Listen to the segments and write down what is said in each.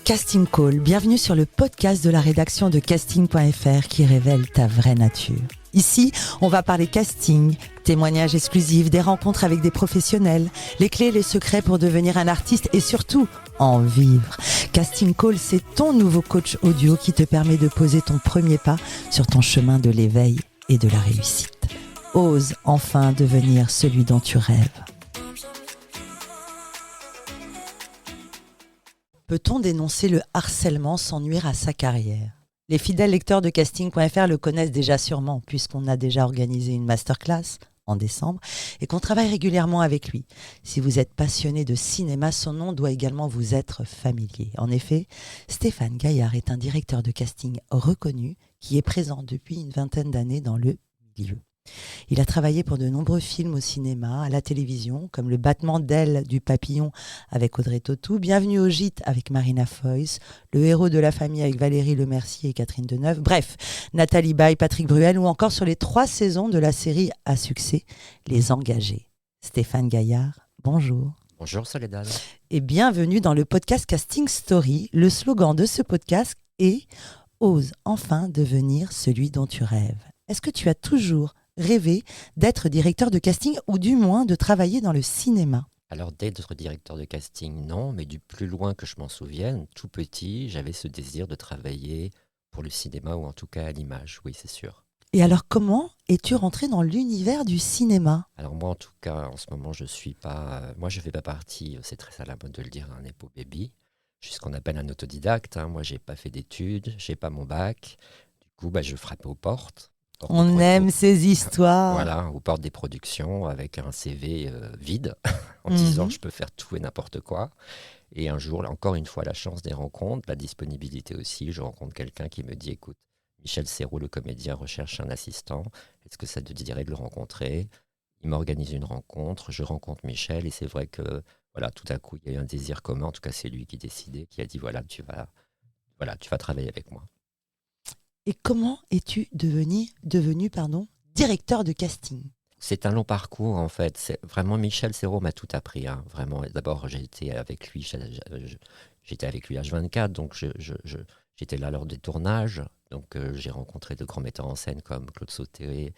Casting Call, bienvenue sur le podcast de la rédaction de casting.fr qui révèle ta vraie nature. Ici, on va parler casting, témoignages exclusifs, des rencontres avec des professionnels, les clés et les secrets pour devenir un artiste et surtout, en vivre. Casting Call, c'est ton nouveau coach audio qui te permet de poser ton premier pas sur ton chemin de l'éveil et de la réussite. Ose enfin devenir celui dont tu rêves. Peut-on dénoncer le harcèlement sans nuire à sa carrière ? Les fidèles lecteurs de casting.fr le connaissent déjà sûrement puisqu'on a déjà organisé une masterclass en décembre et qu'on travaille régulièrement avec lui. Si vous êtes passionné de cinéma, son nom doit également vous être familier. En effet, Stéphane Gaillard est un directeur de casting reconnu qui est présent depuis une vingtaine d'années dans le milieu. Il a travaillé pour de nombreux films au cinéma, à la télévision, comme Le battement d'ailes du papillon avec Audrey Tautou, Bienvenue au gîte avec Marina Foïs, Le héros de la famille avec Valérie Lemercier et Catherine Deneuve, bref, Nathalie Baye, Patrick Bruel ou encore sur les 3 saisons de la série à succès, Les Engagés. Stéphane Gaillard, bonjour. Bonjour Soledad. Et bienvenue dans le podcast Casting Story. Le slogan de ce podcast est « Ose enfin devenir celui dont tu rêves ». Est-ce que tu as toujours rêvé d'être directeur de casting ou du moins de travailler dans le cinéma? Alors d'être directeur de casting, non, mais du plus loin que je m'en souvienne, tout petit, j'avais ce désir de travailler pour le cinéma ou en tout cas à l'image, oui c'est sûr. Et alors comment es-tu rentré dans l'univers du cinéma? Alors moi en tout cas, en ce moment je suis pas, moi je fais pas partie, c'est très à la mode de le dire, un nepo baby. Je suis ce qu'on appelle un autodidacte, moi j'ai pas fait d'études, j'ai pas mon bac, du coup je frappais aux portes. On aime ces histoires. Voilà, aux portes des productions avec un CV vide en disant je peux faire tout et n'importe quoi. Et un jour, encore une fois, la chance des rencontres, la disponibilité aussi. Je rencontre quelqu'un qui me dit écoute, Michel Serrault, le comédien, recherche un assistant. Est-ce que ça te dirait de le rencontrer? Il m'organise une rencontre. Je rencontre Michel et c'est vrai que voilà, tout à coup, il y a eu un désir commun. En tout cas, c'est lui qui décidait, qui a dit tu vas travailler avec moi. Et comment es-tu devenu directeur de casting? C'est un long parcours en fait. C'est vraiment Michel Serrault m'a tout appris. Vraiment, d'abord j'étais avec lui H24, donc j'étais là lors des tournages. Donc j'ai rencontré de grands metteurs en scène comme Claude Sauté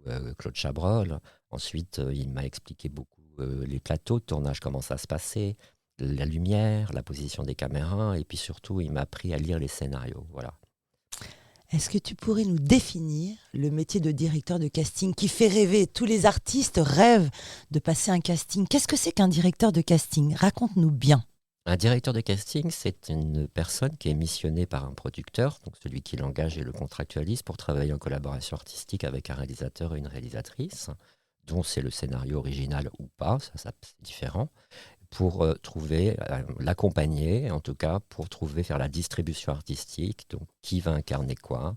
ou Claude Chabrol. Ensuite, il m'a expliqué beaucoup les plateaux de tournage, comment ça se passait, la lumière, la position des caméras, et puis surtout, il m'a appris à lire les scénarios. Voilà. Est-ce que tu pourrais nous définir le métier de directeur de casting qui fait rêver? Tous les artistes rêvent de passer un casting. Qu'est-ce que c'est qu'un directeur de casting? Raconte-nous bien. Un directeur de casting, c'est une personne qui est missionnée par un producteur, donc celui qui l'engage et le contractualise pour travailler en collaboration artistique avec un réalisateur et une réalisatrice, dont c'est le scénario original ou pas, ça c'est différent, pour l'accompagner, en tout cas, pour faire la distribution artistique, donc qui va incarner quoi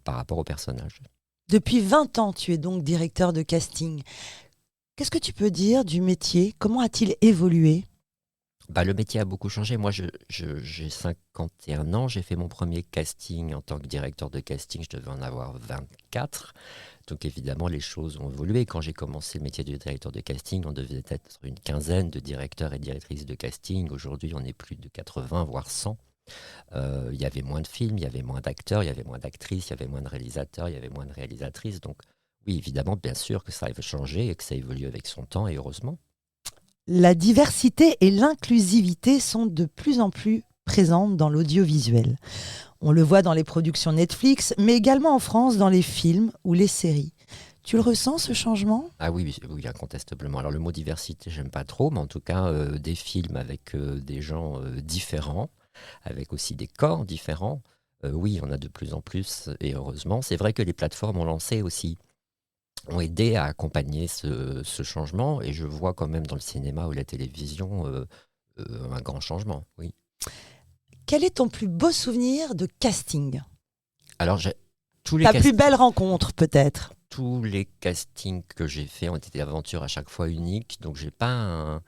par rapport au personnage. Depuis 20 ans, tu es donc directeur de casting. Qu'est-ce que tu peux dire du métier? Comment a-t-il évolué? Le métier a beaucoup changé. Moi, j'ai 51 ans. J'ai fait mon premier casting en tant que directeur de casting. Je devais en avoir 24. Donc, évidemment, les choses ont évolué. Quand j'ai commencé le métier de directeur de casting, on devait être une quinzaine de directeurs et directrices de casting. Aujourd'hui, on est plus de 80, voire 100. Il y avait moins de films, il y avait moins d'acteurs, il y avait moins d'actrices, il y avait moins de réalisateurs, il y avait moins de réalisatrices. Donc, oui, évidemment, bien sûr que ça a changé et que ça évolue avec son temps, et heureusement. La diversité et l'inclusivité sont de plus en plus présentes dans l'audiovisuel. On le voit dans les productions Netflix, mais également en France dans les films ou les séries. Tu le ressens, ce changement? Ah oui, incontestablement. Alors le mot diversité, j'aime pas trop, mais en tout cas, des films avec des gens différents, avec aussi des corps différents, oui, on a de plus en plus, et heureusement. C'est vrai que les plateformes ont lancé aussi, ont aidé à accompagner ce changement, et je vois quand même dans le cinéma ou la télévision un grand changement, oui. Quel est ton plus beau souvenir de casting? Alors, Ta plus belle rencontre, peut-être? Tous les castings que j'ai faits ont été des aventures à chaque fois uniques, donc j'ai pas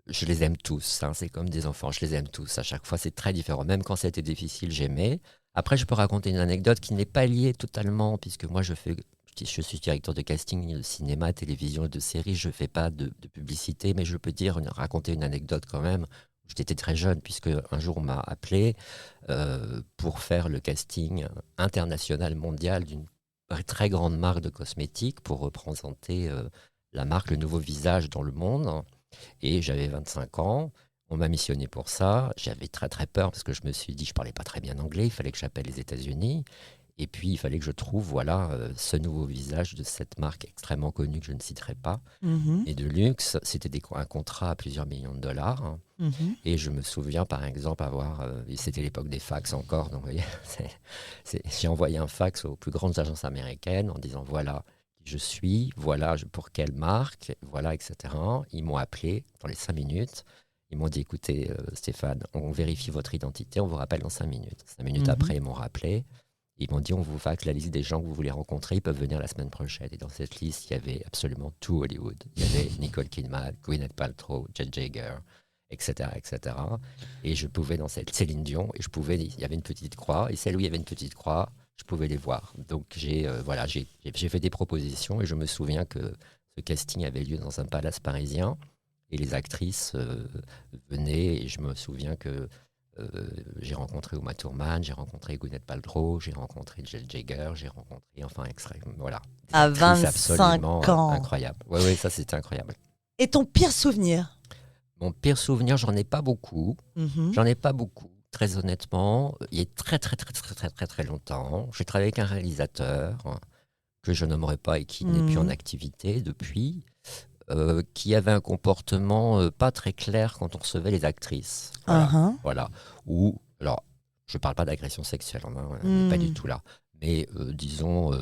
je les aime tous, c'est comme des enfants, je les aime tous. À chaque fois, c'est très différent. Même quand ça a été difficile, j'aimais. Après, je peux raconter une anecdote qui n'est pas liée totalement, puisque moi, je je suis directeur de casting de cinéma, télévision et de séries. Je ne fais pas de publicité, mais je peux raconter une anecdote quand même. J'étais très jeune, puisque un jour, on m'a appelé pour faire le casting international mondial d'une très grande marque de cosmétiques pour représenter la marque, le nouveau visage dans le monde. Et j'avais 25 ans. On m'a missionné pour ça. J'avais très très peur parce que je me suis dit, je parlais pas très bien anglais. Il fallait que j'appelle les États-Unis. Et puis, il fallait que je trouve ce nouveau visage de cette marque extrêmement connue que je ne citerai pas, Mhm. et de luxe. C'était un contrat à plusieurs millions de dollars. Mhm. Et je me souviens, par exemple, et c'était l'époque des fax encore, donc vous voyez, j'ai envoyé un fax aux plus grandes agences américaines en disant voilà qui je suis, voilà pour quelle marque, voilà, etc. Ils m'ont appelé dans les 5 minutes. Ils m'ont dit écoutez, Stéphane, on vérifie votre identité, on vous rappelle dans 5 minutes. 5 minutes Mhm. après, ils m'ont rappelé. Ils m'ont dit on vous faxe la liste des gens que vous voulez rencontrer, ils peuvent venir la semaine prochaine. Et dans cette liste, il y avait absolument tout Hollywood. Il y avait Nicole Kidman, Gwyneth Paltrow, Jet Jagger, etc., etc. Et je pouvais dans cette Céline Dion, et il y avait une petite croix, et celle où il y avait une petite croix, je pouvais les voir. Donc j'ai fait des propositions, et je me souviens que ce casting avait lieu dans un palace parisien, et les actrices venaient, et je me souviens que j'ai rencontré Uma Thurman, j'ai rencontré Gwyneth Paltrow, j'ai rencontré Jet Jagger, j'ai rencontré, voilà, des À actrices 25 absolument ans. incroyables. Oui, ça c'était incroyable. Et ton pire souvenir? Mon pire souvenir, j'en ai pas beaucoup. Mhm. J'en ai pas beaucoup, très honnêtement. Il y a très très très très très très très longtemps, j'ai travaillé avec un réalisateur que je nommerai pas et qui n'est plus en Mhm. activité depuis, qui avait un comportement pas très clair quand on recevait les actrices. Voilà, Uh-huh. voilà. Ou alors, je parle pas d'agression sexuelle, on n'est pas du Mhm. tout là. Mais disons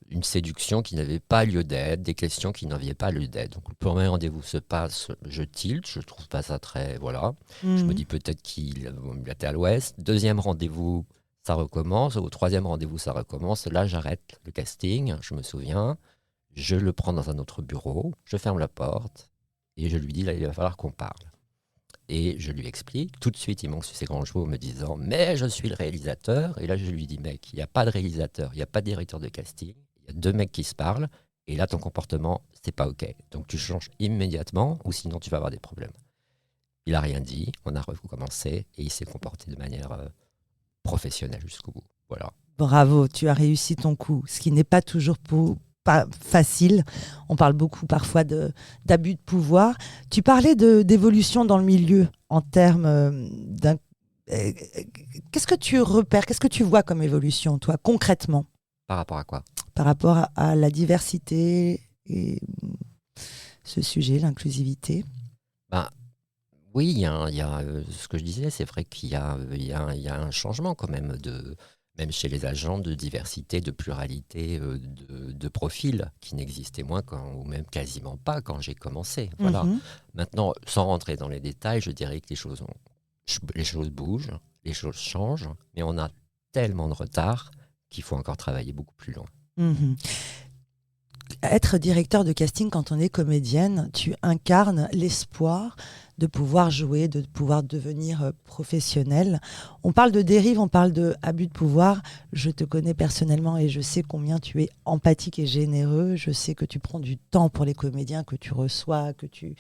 une séduction qui n'avait pas lieu d'être, des questions qui n'avaient pas lieu d'être. Donc le premier rendez-vous se passe, je tilte, je trouve pas ça très, voilà. Je me Mhm. dis peut-être qu'il était à l'ouest. Deuxième rendez-vous, ça recommence. Au troisième rendez-vous, ça recommence. Là, j'arrête le casting, je me souviens. Je le prends dans un autre bureau, je ferme la porte et je lui dis là, il va falloir qu'on parle. Et je lui explique. Tout de suite, il monte sur ses grands chevaux en me disant mais je suis le réalisateur. Et là, je lui dis mec, il n'y a pas de réalisateur, il n'y a pas de directeur de casting. Il y a deux mecs qui se parlent. Et là, ton comportement, c'est pas OK. Donc, tu changes immédiatement ou sinon, tu vas avoir des problèmes. Il a rien dit. On a recommencé et il s'est comporté de manière professionnelle jusqu'au bout. Voilà. Bravo, tu as réussi ton coup, ce qui n'est pas toujours pas facile. On parle beaucoup parfois d'abus de pouvoir. Tu parlais d'évolution dans le milieu en termes euh, qu'est-ce que tu repères, qu'est-ce que tu vois comme évolution, toi, concrètement, Par rapport à quoi? par rapport à la diversité et ce sujet, l'inclusivité? Ben, oui, ce que je disais, c'est vrai qu'il y a, il y a un changement quand même, même chez les agents, de diversité, de pluralité de profils qui n'existaient moins ou même quasiment pas quand j'ai commencé. Voilà. Mhm. Maintenant, sans rentrer dans les détails, je dirais que les choses bougent, les choses changent, mais on a tellement de retard qu'il faut encore travailler beaucoup plus loin. Mhm. Être directeur de casting quand on est comédienne, tu incarnes l'espoir de pouvoir jouer, de pouvoir devenir professionnel. On parle de dérive, on parle de abus de pouvoir. Je te connais personnellement et je sais combien tu es empathique et généreux. Je sais que tu prends du temps pour les comédiens que tu reçois, que tu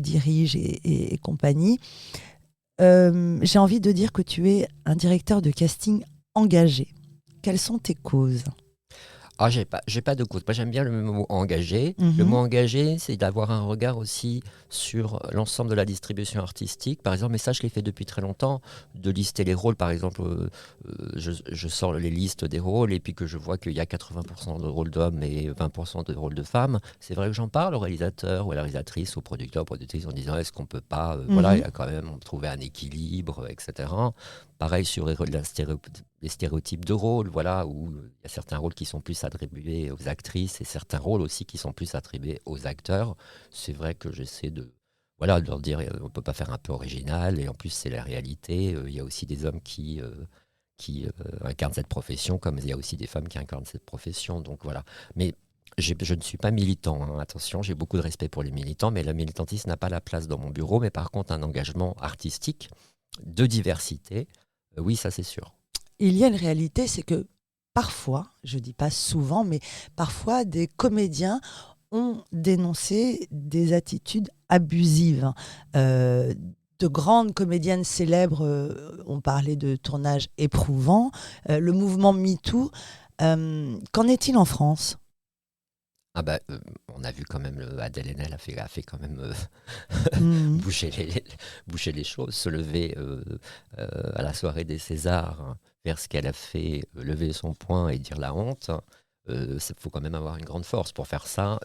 diriges et compagnie. J'ai envie de dire que tu es un directeur de casting engagé. Quelles sont tes causes? Ah, j'ai pas de cause. Moi, j'aime bien le mot engagé. Le mot Mhm. engagé, c'est d'avoir un regard aussi sur l'ensemble de la distribution artistique. Par exemple, mais ça, je l'ai fait depuis très longtemps, de lister les rôles. Par exemple, je sors les listes des rôles et puis que je vois qu'il y a 80% de rôles d'hommes et 20% de rôles de femmes. C'est vrai que j'en parle au réalisateur ou à la réalisatrice, au producteur, aux productrices, en disant est-ce qu'on peut pas, voilà, il Mhm. y a quand même trouver un équilibre, etc. Pareil sur les stéréotypes de rôle, voilà, où il y a certains rôles qui sont plus attribués aux actrices et certains rôles aussi qui sont plus attribués aux acteurs. C'est vrai que j'essaie de leur dire on ne peut pas faire un peu original et en plus c'est la réalité. Il y a aussi des hommes qui incarnent cette profession comme il y a aussi des femmes qui incarnent cette profession. Donc voilà. Mais je ne suis pas militant, hein. Attention, j'ai beaucoup de respect pour les militants, mais le militantisme n'a pas la place dans mon bureau. Mais par contre, un engagement artistique de diversité, oui, ça c'est sûr. Il y a une réalité, c'est que parfois, je dis pas souvent, mais parfois des comédiens ont dénoncé des attitudes abusives. Euh, de grandes comédiennes célèbres ont parlé de tournages éprouvants. Le mouvement MeToo, qu'en est-il en France? Ah bah, on a vu quand même, Adèle Haenel a fait quand même Mhm. bouger bouger les choses, se lever à la soirée des Césars, hein, faire ce qu'elle a fait, lever son poing et dire la honte. Il faut quand même avoir une grande force pour faire ça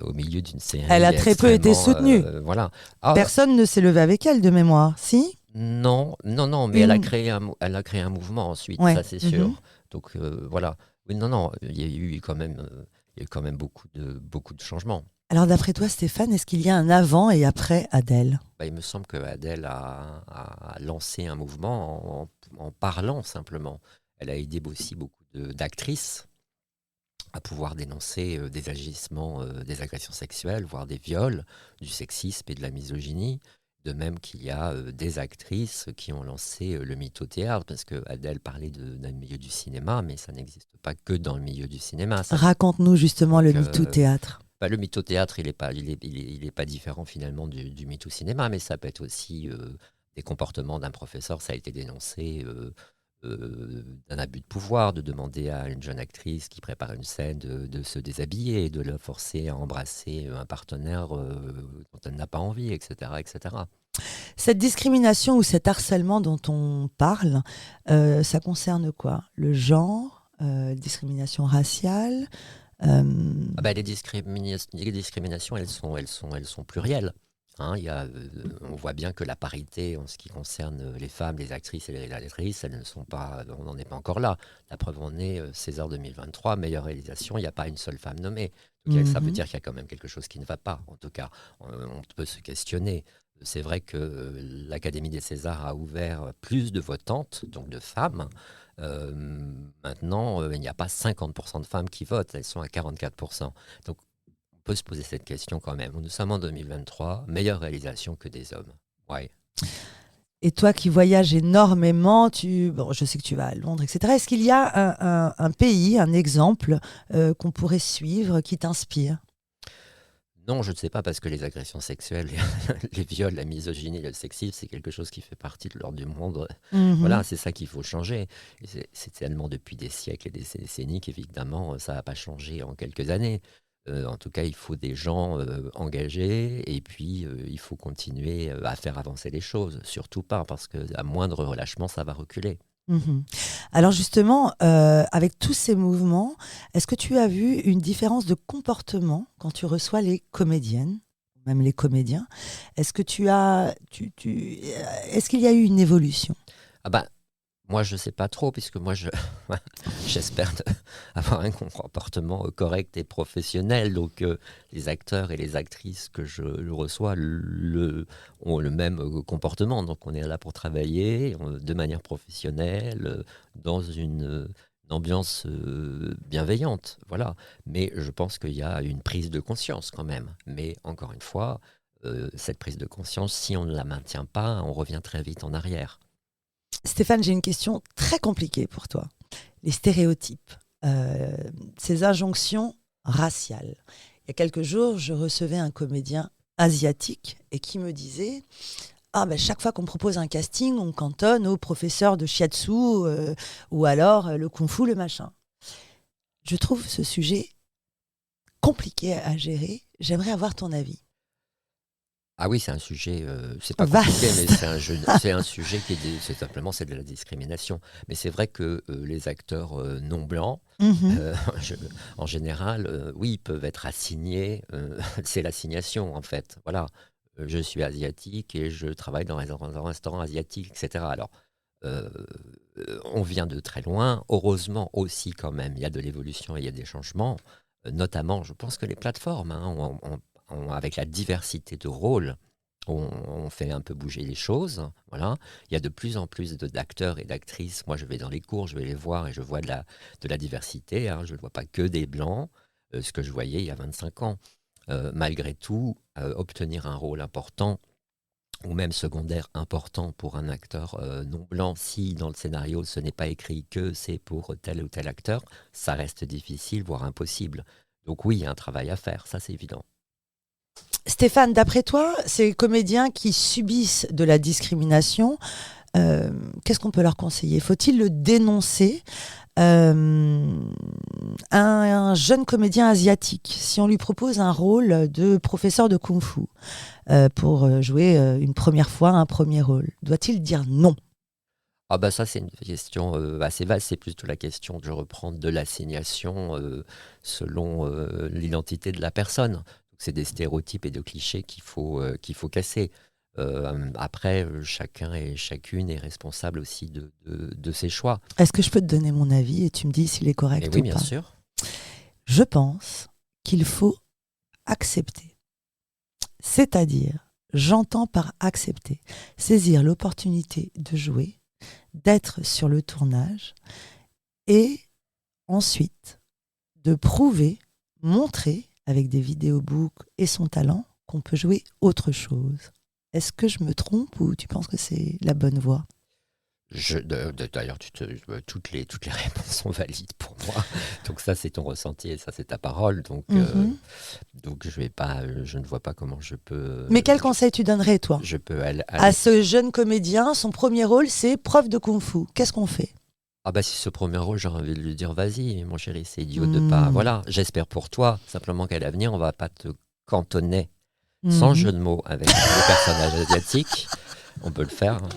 au milieu d'une Elle série a très peu été extrêmement... soutenue. voilà. Ah, Personne ne s'est levé avec elle de mémoire, si? non, non, non, mais Une... elle a créé un mouvement ensuite, Ouais. ça c'est Mhm. sûr. Donc voilà. Oui, non, non, il y a eu quand même beaucoup de changements. Alors d'après toi, Stéphane, est-ce qu'il y a un avant et après Adèle? Bah, il me semble que Adèle a lancé un mouvement en parlant simplement. Elle a aidé aussi beaucoup d'actrices à pouvoir dénoncer des agissements, des agressions sexuelles, voire des viols, du sexisme et de la misogynie. De même qu'il y a des actrices qui ont lancé le mythothéâtre, parce que Adèle parlait d'un milieu du cinéma, mais ça n'existe pas que dans le milieu du cinéma. Raconte-nous justement le Donc, MeToo théâtre. bah, le mythothéâtre, il est pas différent finalement du mytho cinéma, mais ça peut être aussi des comportements d'un professeur. Ça a été dénoncé d'un abus de pouvoir, de demander à une jeune actrice qui prépare une scène de se déshabiller, de la forcer à embrasser un partenaire dont elle n'a pas envie, etc., etc. Cette discrimination ou cet harcèlement dont on parle, ça concerne quoi? Le genre, discrimination raciale Ah bah, les discriminations, elles sont plurielles. Hein, on voit bien que la parité en ce qui concerne les femmes, les actrices et les réalisatrices, elles ne sont pas, on n'en est pas encore là. La preuve en est, César 2023, meilleure réalisation, il n'y a pas une seule femme nommée. Donc ça veut Mhm. dire qu'il y a quand même quelque chose qui ne va pas. En tout cas, on peut se questionner. C'est vrai que l'Académie des Césars a ouvert plus de votantes, donc de femmes. Euh, Maintenant, il n'y a pas 50% de femmes qui votent, elles sont à 44%. Donc on peut se poser cette question quand même. Nous sommes en 2023, meilleure réalisation que des hommes. Ouais. Et toi qui voyages énormément, bon, je sais que tu vas à Londres, etc. Est-ce qu'il y a un pays, un exemple qu'on pourrait suivre qui t'inspire? Non, je ne sais pas, parce que les agressions sexuelles, les viols, la misogynie, le sexisme, c'est quelque chose qui fait partie de l'ordre du monde. Mhm. Voilà, c'est ça qu'il faut changer. Et c'est tellement depuis des siècles et des décennies qu'évidemment, ça n'a pas changé en quelques années. En tout cas, il faut des gens engagés, et puis il faut continuer à faire avancer les choses. Surtout pas, parce qu'à moindre relâchement, ça va reculer. Mhm. Alors justement, avec tous ces mouvements, est-ce que tu as vu une différence de comportement quand tu reçois les comédiennes, même les comédiens? Est-ce que est-ce qu'il y a eu une évolution? Ah bah, moi, je sais pas trop, puisque moi, j'espère avoir un comportement correct et professionnel. Donc, les acteurs et les actrices que je reçois ont le même comportement. Donc, on est là pour travailler de manière professionnelle, dans une ambiance bienveillante. Voilà. Mais je pense qu'il y a une prise de conscience quand même. Mais encore une fois, cette prise de conscience, si on ne la maintient pas, on revient très vite en arrière. Stéphane, j'ai une question très compliquée pour toi. Les stéréotypes, euh, ces injonctions raciales. Il y a quelques jours, je recevais un comédien asiatique et qui me disait ah ben chaque fois qu'on me propose un casting, on cantonne au professeur de shiatsu ou alors le kung-fu, le machin. Je trouve ce sujet compliqué à gérer. J'aimerais avoir ton avis. Ah oui, c'est un sujet, c'est pas compliqué, mais Vaste. c'est un sujet c'est simplement c'est de la discrimination. Mais c'est vrai que les acteurs non blancs, Mhm. euh, je- en général, oui, ils peuvent être assignés. C'est l'assignation en fait. Voilà, je suis asiatique et je travaille dans un restaurant asiatique, etc. Alors, euh, on vient de très loin. Heureusement aussi, quand même, il y a de l'évolution et il y a des changements. Notamment, je pense que les plateformes, hein, avec la diversité de rôles, on fait un peu bouger les choses. Voilà. Il y a de plus en plus d'acteurs et d'actrices. Moi, je vais dans les cours, je vais les voir et je vois de la diversité. Hein. Je ne vois pas que des blancs, ce que je voyais il y a 25 ans. Malgré tout, obtenir un rôle important ou même secondaire important pour un acteur non blanc, si dans le scénario ce n'est pas écrit que c'est pour tel ou tel acteur, ça reste difficile, voire impossible. Donc oui, il y a un travail à faire, ça c'est évident. Stéphane, d'après toi, ces comédiens qui subissent de la discrimination, qu'est-ce qu'on peut leur conseiller? Faut-il le dénoncer? Un jeune comédien asiatique, si on lui propose un rôle de professeur de kung-fu pour jouer une première fois un premier rôle, doit-il dire non? Ah bah ça c'est une question assez vaste, c'est plutôt la question, je reprends, de l'assignation selon l'identité de la personne. Donc, c'est des stéréotypes et de clichés qu'il faut casser. Après, chacun et chacune est responsable aussi de ses choix. Est-ce que je peux te donner mon avis et tu me dis s'il est Et correct oui, ou bien pas? sûr. Je pense qu'il faut accepter. C'est-à-dire, j'entends par accepter, saisir l'opportunité de jouer, d'être sur le tournage et ensuite de prouver, montrer avec des vidéobooks et son talent qu'on peut jouer autre chose. Est-ce que je me trompe ou tu penses que c'est la bonne voie? D'ailleurs, toutes les réponses sont valides pour moi. Donc ça, c'est ton ressenti et ça, c'est ta parole. Donc je ne vois pas comment Mais quel conseil tu donnerais, toi, je peux à ce jeune comédien? Son premier rôle, c'est prof de kung-fu. Qu'est-ce qu'on fait? Ah bah si ce premier rôle, j'aurais envie de lui dire, vas-y, mon chéri, c'est idiot de pas. Voilà, j'espère pour toi, simplement qu'à l'avenir, on va pas te cantonner, sans jeu de mots, avec les personnages asiatiques. On peut le faire, hein,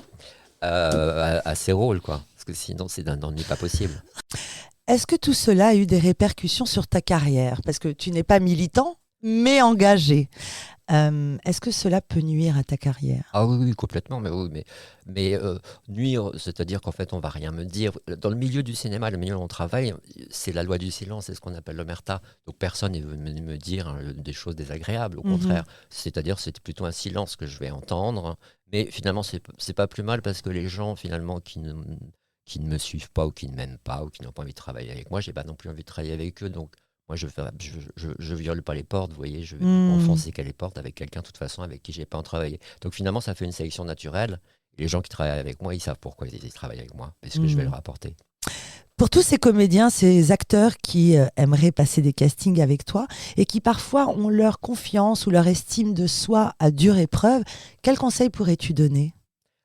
à ces rôles, quoi. Parce que sinon, c'est d'un ennui pas possible. Est-ce que tout cela a eu des répercussions sur ta carrière? Parce que tu n'es pas militant, mais engagé. Est-ce que cela peut nuire à ta carrière? Ah oui, oui, complètement, mais nuire, c'est-à-dire qu'en fait, on va rien me dire. Dans le milieu du cinéma, le milieu où on travaille, c'est la loi du silence, c'est ce qu'on appelle l'omerta. Donc personne ne veut me dire des choses désagréables, au contraire. C'est-à-dire c'est plutôt un silence que je vais entendre. Mais finalement, c'est pas plus mal parce que les gens, finalement, qui ne me suivent pas ou qui ne m'aiment pas ou qui n'ont pas envie de travailler avec moi, j'ai pas non plus envie de travailler avec eux. Donc moi, je viole pas les portes, vous voyez, je vais m'enfoncer qu'à les portes avec quelqu'un, de toute façon, avec qui j'ai pas en travaillé. Donc finalement, ça fait une sélection naturelle. Et les gens qui travaillent avec moi, ils savent pourquoi ils travaillent avec moi, parce que je vais leur apporter. Pour tous ces comédiens, ces acteurs qui aimeraient passer des castings avec toi et qui parfois ont leur confiance ou leur estime de soi à dure épreuve, quel conseil pourrais-tu donner?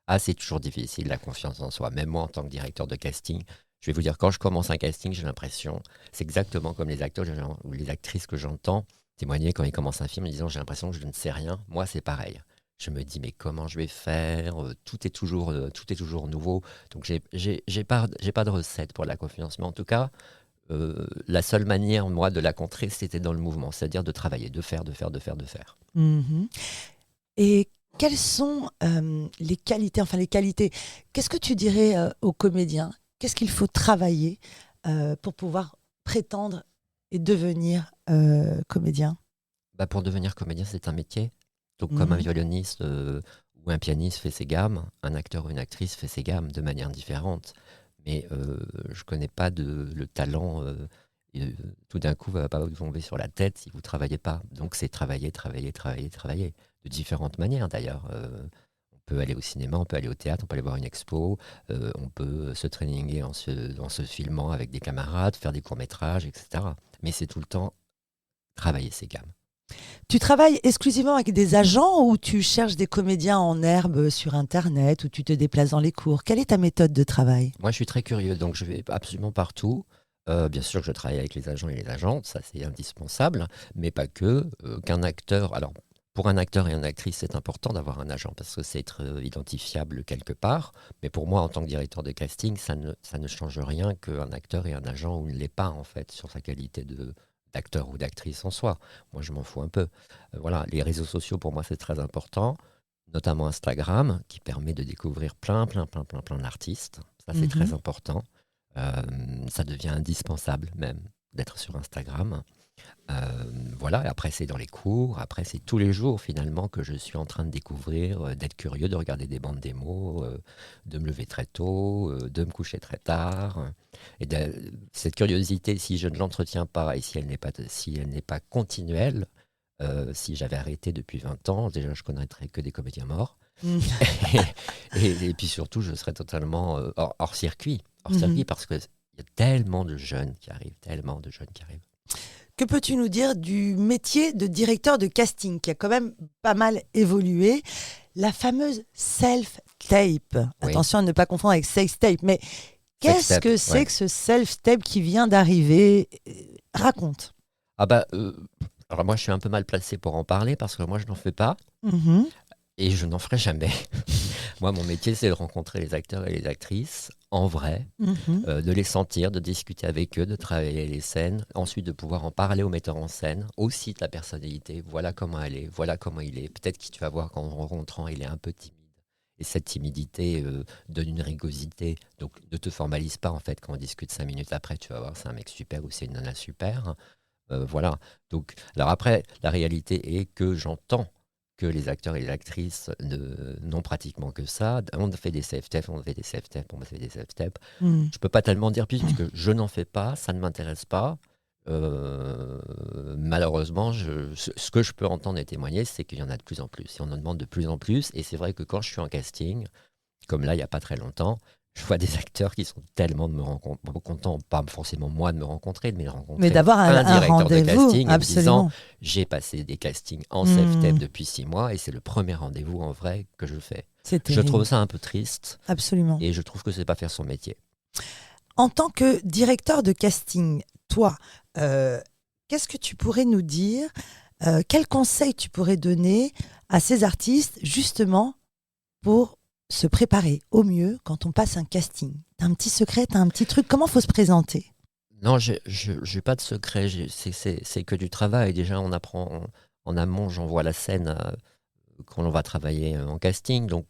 Ah, c'est toujours difficile, la confiance en soi. Même moi, en tant que directeur de casting, je vais vous dire, quand je commence un casting, j'ai l'impression, c'est exactement comme les acteurs ou les actrices que j'entends témoigner quand ils commencent un film en disant, j'ai l'impression que je ne sais rien. Moi, c'est pareil. Je me dis, mais comment je vais faire? Tout est toujours nouveau. Donc, j'ai pas de recette pour la confiance. Mais en tout cas, la seule manière, moi, de la contrer, c'était dans le mouvement. C'est-à-dire de travailler, de faire, de faire, de faire, de faire. Mhm. Et quelles sont les qualités, qu'est-ce que tu dirais aux comédiens? Qu'est-ce qu'il faut travailler pour pouvoir prétendre et devenir comédien? Bah, pour devenir comédien, c'est un métier. Donc, comme un Mhm. violoniste ou un pianiste fait ses gammes, un acteur ou une actrice fait ses gammes de manière différente. Mais je connais pas le talent. Et, tout d'un coup, va pas vous tomber sur la tête si vous travaillez pas. Donc, c'est travailler, travailler, travailler, travailler. De différentes manières, d'ailleurs. On peut aller au cinéma, on peut aller au théâtre, on peut aller voir une expo, on peut se traininger en se filmant avec des camarades, faire des courts-métrages, etc. Mais c'est tout le temps travailler ses gammes. Tu travailles exclusivement avec des agents ou tu cherches des comédiens en herbe sur Internet ou tu te déplaces dans les cours? Quelle est ta méthode de travail? Moi, je suis très curieux, donc je vais absolument partout. Bien sûr que je travaille avec les agents et les agentes, ça c'est indispensable, mais pas que. Qu'un acteur, alors pour un acteur et une actrice, c'est important d'avoir un agent parce que c'est être identifiable quelque part. Mais pour moi, en tant que directeur de casting, ça ne change rien qu'un acteur et un agent ou ne l'est pas en fait sur sa qualité d'acteur ou d'actrice en soi. Moi, je m'en fous un peu. Voilà, les réseaux sociaux pour moi c'est très important, notamment Instagram qui permet de découvrir plein d'artistes. Ça, c'est très Mhm. important. Euh, Ça devient indispensable même d'être sur Instagram. Voilà, et après c'est dans les cours, après c'est tous les jours finalement que je suis en train de découvrir, d'être curieux, de regarder des bandes démos, de me lever très tôt, de me coucher très tard. Et cette curiosité, si je ne l'entretiens pas et si elle n'est pas continuelle, si j'avais arrêté depuis 20 ans, déjà je connaîtrais que des comédiens morts. Mm. Et puis surtout, je serais totalement hors circuit. Hors circuit parce qu'il y a tellement de jeunes qui arrivent, tellement de jeunes qui arrivent. Que peux-tu nous dire du métier de directeur de casting qui a quand même pas mal évolué? La fameuse self-tape. Oui. Attention à ne pas confondre avec sex-tape, mais qu'est-ce Sex-tape, que c'est ouais. que ce self-tape qui vient d'arriver? Raconte. Ah bah, alors moi, je suis un peu mal placé pour en parler parce que moi, je n'en fais pas Mhm. et je n'en ferai jamais. Moi, mon métier, c'est de rencontrer les acteurs et les actrices en vrai, Mhm. de les sentir, de discuter avec eux, de travailler les scènes, ensuite de pouvoir en parler au metteur en scène, aussi de la personnalité. Voilà comment elle est, voilà comment il est. Peut-être que tu vas voir qu'en rencontrant, il est un peu timide. Et cette timidité donne une rigosité. Donc, ne te formalise pas, en fait, quand on discute 5 minutes après, tu vas voir, c'est un mec super ou c'est une nana super. Voilà. Donc, alors après, la réalité est que j'entends que les acteurs et les actrices n'ont pratiquement que ça. On fait des self-tape, on fait des self-tape, on fait des self-tape. Mhm. Je peux pas tellement dire plus puisque je n'en fais pas, ça ne m'intéresse pas. Malheureusement, ce que je peux entendre et témoigner, c'est qu'il y en a de plus en plus. Et on en demande de plus en plus. Et c'est vrai que quand je suis en casting, comme là, il n'y a pas très longtemps, je vois des acteurs qui sont tellement de me rencontrer, contents, pas forcément moi de me rencontrer, mais de rencontrer Mais d'avoir un directeur de rendez-vous, casting et me disant absolument. j'ai passé des castings en self-tape Mhm. depuis 6 mois et c'est le premier rendez-vous en vrai que je fais. C'est Je trouve terrible. ça un peu triste Absolument. et je trouve que c'est pas faire son métier. En tant que directeur de casting, toi, qu'est-ce que tu pourrais nous dire? Quels conseils tu pourrais donner à ces artistes justement pour se préparer au mieux quand on passe un casting? T'as un petit secret, t'as un petit truc, comment faut se présenter? Non, j'ai pas de secret, c'est que du travail. Déjà, on apprend en amont, j'envoie la scène quand on va travailler en casting. Donc,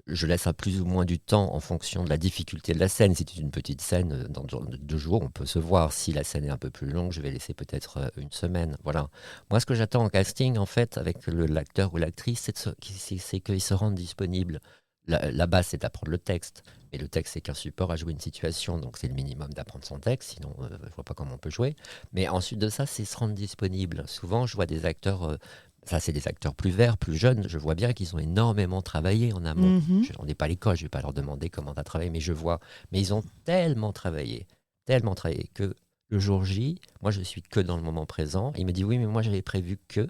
je laisse à plus ou moins du temps en fonction de la difficulté de la scène. Si c'est une petite scène, dans 2 jours, on peut se voir. Si la scène est un peu plus longue, je vais laisser peut-être une semaine. Voilà. Moi, ce que j'attends en casting, en fait, avec l'acteur ou l'actrice, c'est qu'ils se rendent disponibles. La base, c'est d'apprendre le texte. Mais le texte, c'est qu'un support à jouer une situation. Donc, c'est le minimum d'apprendre son texte. Sinon, je ne vois pas comment on peut jouer. Mais ensuite de ça, c'est se rendre disponible. Souvent, je vois des acteurs... ça, c'est des acteurs plus verts, plus jeunes. Je vois bien qu'ils ont énormément travaillé en amont. Mhm. On n'est pas à l'école, je ne vais pas leur demander comment tu as travaillé, mais je vois. Mais ils ont tellement travaillé que le jour J, moi, je suis que dans le moment présent. Il me dit oui, mais moi, j'avais prévu que.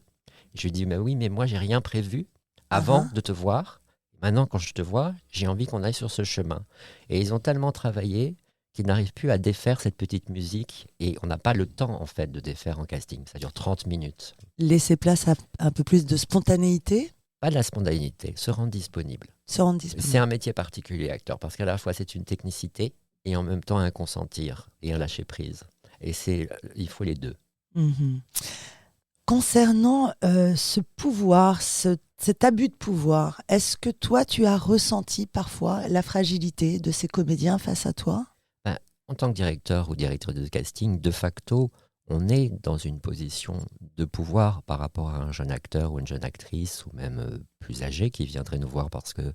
Je lui dis mais oui, mais moi, j'ai rien prévu Ah avant ah. de te voir. Maintenant, quand je te vois, j'ai envie qu'on aille sur ce chemin. Et ils ont tellement travaillé qu'ils n'arrivent plus à défaire cette petite musique. Et on n'a pas le temps, en fait, de défaire en casting. Ça dure 30 minutes. Laisser place à un peu plus de spontanéité, Pas de la spontanéité, se rendre disponible. se rendre C'est disponible. un métier particulier, acteur, parce qu'à la fois c'est une technicité et en même temps un consentir et un lâcher prise. Et il faut les deux. Mhm. Concernant ce pouvoir, cet abus de pouvoir, est-ce que toi, tu as ressenti parfois la fragilité de ces comédiens face à toi? Ben, en tant que directeur ou directeur de casting, de facto, on est dans une position de pouvoir par rapport à un jeune acteur ou une jeune actrice ou même plus âgé qui viendrait nous voir parce que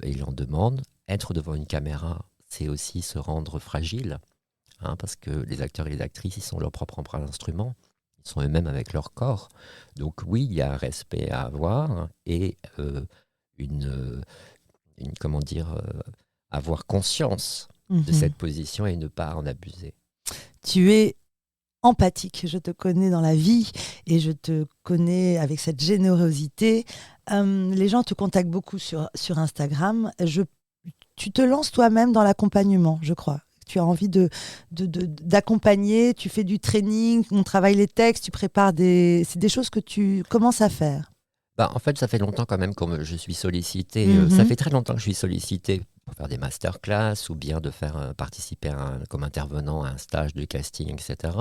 il en demande. Être devant une caméra, c'est aussi se rendre fragile, hein, parce que les acteurs et les actrices, ils sont leur propre instrument. Ils sont eux-mêmes avec leur corps. Donc oui, il y a un respect à avoir et une, comment dire, avoir conscience de Mhm. cette position et ne pas en abuser. Tu es empathique, je te connais dans la vie et je te connais avec cette générosité. Les gens te contactent beaucoup sur Instagram. Tu te lances toi-même dans l'accompagnement, je crois. Tu as envie d'accompagner, tu fais du training, on travaille les textes, tu prépares c'est des choses que tu commences à faire. Bah, en fait, ça fait longtemps quand même que je suis sollicité. Ça Mhm. fait très longtemps que je suis sollicité pour faire des masterclass ou bien de faire participer comme intervenant à un stage de casting, etc.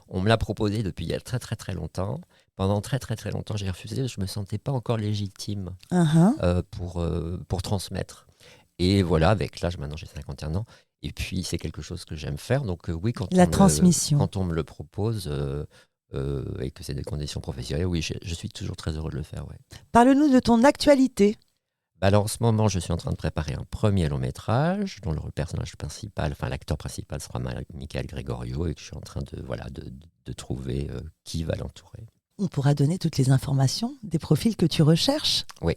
On me l'a proposé depuis il y a très très très longtemps. Pendant très très très longtemps, j'ai refusé. Je ne me sentais pas encore légitime Mhm. pour transmettre. Et voilà, avec l'âge, maintenant j'ai 51 ans. Et puis, c'est quelque chose que j'aime faire. Donc oui, La transmission. quand on me le propose et que c'est des conditions professionnelles, oui, je suis toujours très heureux de le faire. Ouais. Parle-nous de ton actualité. Bah alors, en ce moment, je suis en train de préparer un premier long métrage dont le personnage principal, enfin l'acteur principal sera Michael Gregorio et que je suis en train de trouver qui va l'entourer. On pourra donner toutes les informations des profils que tu recherches. Oui,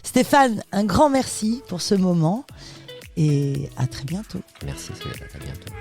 Stéphane, un grand merci pour ce moment et à très bientôt. Merci, à bientôt.